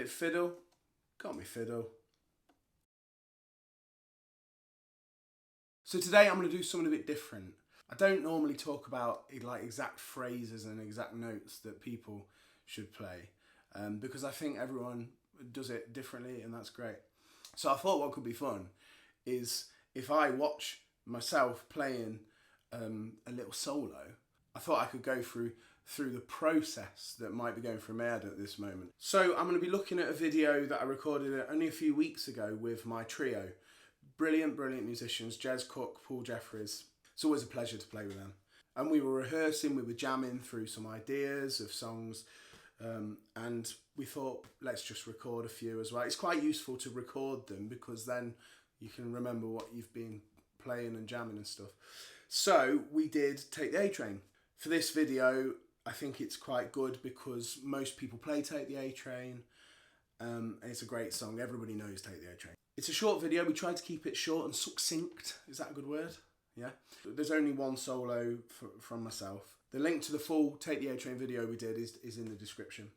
bit fiddle, got me fiddle. So today I'm going to do something a bit different. I don't normally talk about like exact phrases and exact notes that people should play because I think everyone does it differently, and that's great. So I thought what could be fun is if I watch myself playing a little solo, I thought I could go through the process that might be going through my head at this moment. So I'm going to be looking at a video that I recorded only a few weeks ago with my trio. Brilliant musicians, Jez Cook, Paul Jeffries. It's always a pleasure to play with them. And we were rehearsing, we were jamming through some ideas of songs, and we thought, let's just record a few as well. It's quite useful to record them because then you can remember what you've been playing and jamming and stuff. So we did Take the A Train. For this video, I think it's quite good because most people play Take the A Train, and it's a great song. Everybody knows Take the A Train. It's a short video. We tried to keep it short and succinct. Is that a good word? Yeah. There's only one solo from myself. The link to the full Take the A Train video we did is in the description.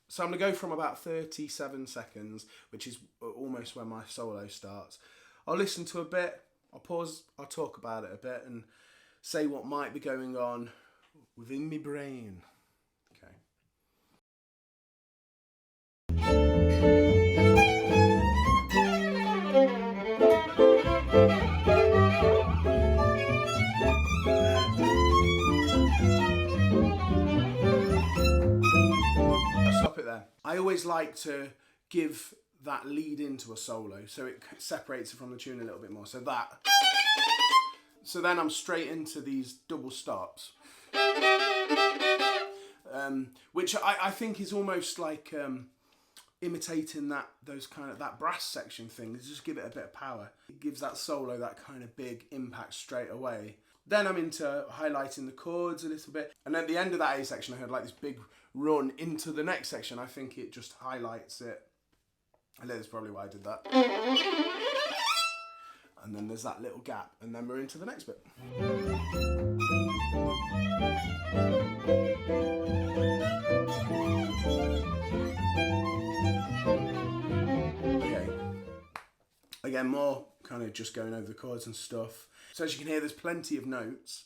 So I'm going to go from about 37 seconds, which is almost when my solo starts. I'll listen to a bit, I'll pause, I'll talk about it a bit and say what might be going on within my brain. Okay. Stop it there. I always like to give that lead into a solo so it separates it from the tune a little bit more. So then I'm straight into these double stops, which I think is almost like imitating that brass section thing. Just give it a bit of power. It gives that solo that kind of big impact straight away. Then I'm into highlighting the chords a little bit. And at the end of that A section, I heard like this big run into the next section. I think it just highlights it. I know that's probably why I did that. And then there's that little gap. And then we're into the next bit. Okay. Again, more kind of just going over the chords and stuff. So as you can hear, there's plenty of notes.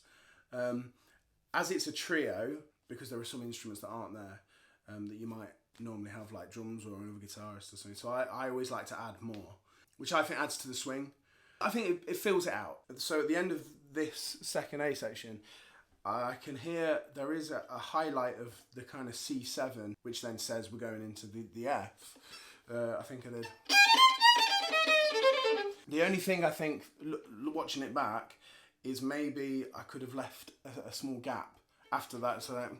As it's a trio, because there are some instruments that aren't there, that you might normally have like drums or another guitarist or something. So I always like to add more, which I think adds to the swing. I think it fills it out. So at the end of this second A section, I can hear there is a highlight of the kind of C7, which then says we're going into the F. I think I did. The only thing I think, watching it back, is maybe I could have left a small gap after that, so that,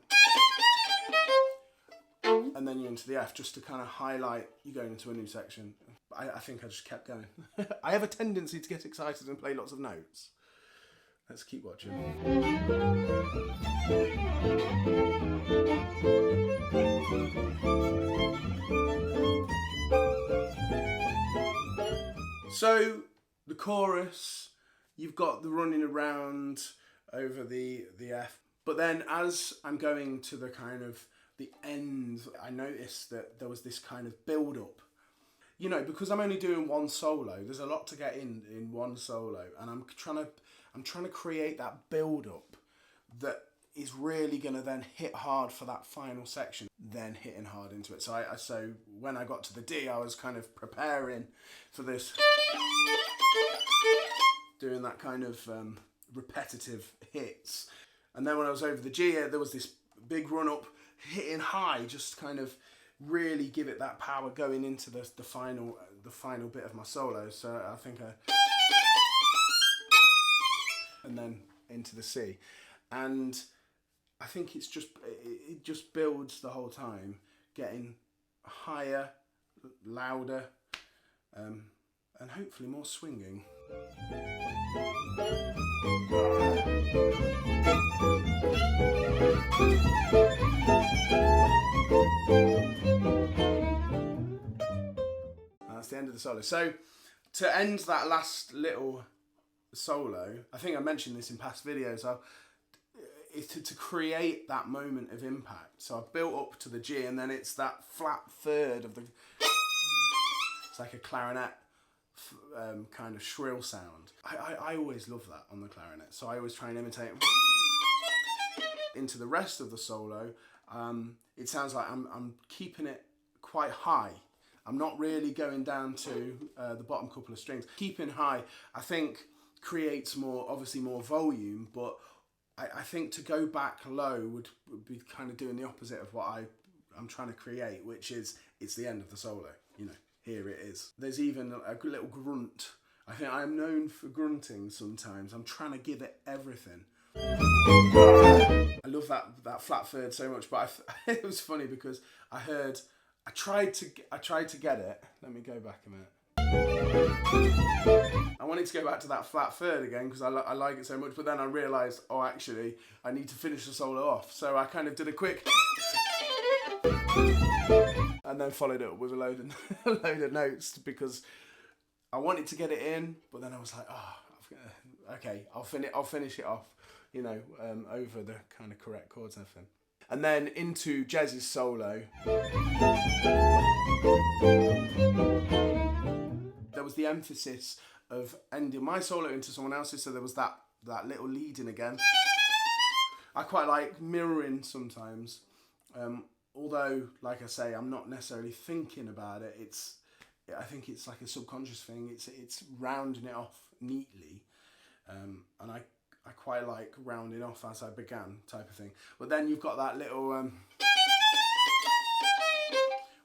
and then you're into the F, just to kind of highlight you going into a new section. I think I just kept going. I have a tendency to get excited and play lots of notes. Let's keep watching. So the chorus, you've got the running around over the F, but then as I'm going to the kind of the end, I noticed that there was this kind of build up. You know, because I'm only doing one solo, there's a lot to get in one solo, and I'm trying to create that build up that is really going to then hit hard for that final section, then hitting hard into it. So when I got to the D, I was kind of preparing for this, doing that kind of repetitive hits. And then when I was over the G, there was this big run up, hitting high, just kind of really give it that power going into the final bit of my solo. So I think and then into the C, and I think it just builds the whole time, getting higher, louder, and hopefully more swinging. That's the end of the solo. So to end that last little solo, I think I mentioned this in past videos, is to create that moment of impact. So I built up to the G, and then it's that flat third of the It's like a clarinet kind of shrill sound. I always love that on the clarinet, so I always try and imitate it. Into the rest of the solo, it sounds like I'm keeping it quite high. I'm not really going down to the bottom couple of strings. Keeping high, I think, creates obviously more volume, but I think to go back low would be kind of doing the opposite of what I'm trying to create, which is, it's the end of the solo, you know, here it is. There's even a little grunt. I think I'm known for grunting sometimes. I'm trying to give it everything. I love that flat third so much, but it was funny because I tried to get it. Let me go back a minute. I wanted to go back to that flat third again because I like it so much, but then I realised, oh, actually, I need to finish the solo off. So I kind of did a quick and then followed it up with a load of notes because I wanted to get it in, but then I was like, oh, okay, I'll finish it off, you know, over the kind of correct chords and everything. And then into Jez's solo. There was the emphasis of ending my solo into someone else's, so there was that little lead in again. I quite like mirroring sometimes, although, like I say, I'm not necessarily thinking about it. I think it's like a subconscious thing. It's rounding it off neatly, and I quite like rounding off as I began type of thing. But then you've got that little,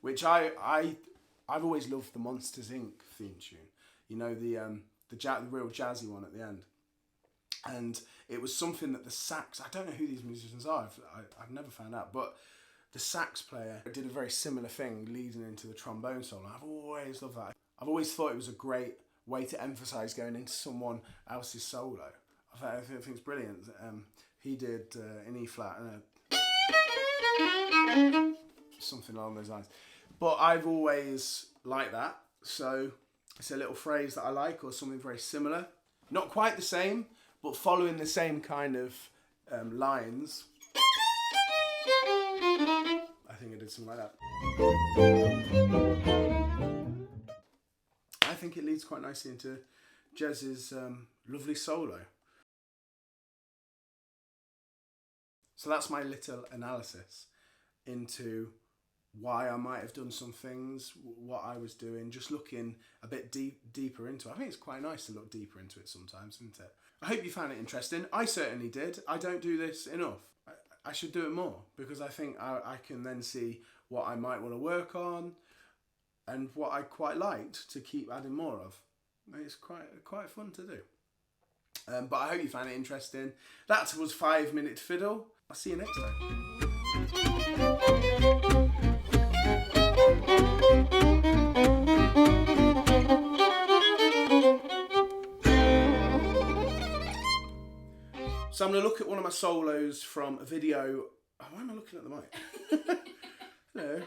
which I've always loved the Monsters Inc. theme tune. You know, the real jazzy one at the end. And it was something that the sax, I don't know who these musicians are, I've never found out, but the sax player did a very similar thing leading into the trombone solo. I've always loved that. I've always thought it was a great way to emphasise going into someone else's solo. I think it's brilliant. He did in E flat, something along those lines. But I've always liked that, so it's a little phrase that I like, or something very similar. Not quite the same, but following the same kind of lines. I think I did something like that. I think it leads quite nicely into Jez's lovely solo. So that's my little analysis into why I might have done some things, what I was doing, just looking a bit deeper into it. I think it's quite nice to look deeper into it sometimes, isn't it? I hope you found it interesting. I certainly did. I don't do this enough. I should do it more because I think I can then see what I might want to work on and what I quite liked to keep adding more of. It's quite fun to do. But I hope you found it interesting. That was 5 Minute Fiddle. I'll see you next time. So I'm going to look at one of my solos from a video. Oh, why am I looking at the mic? Hello.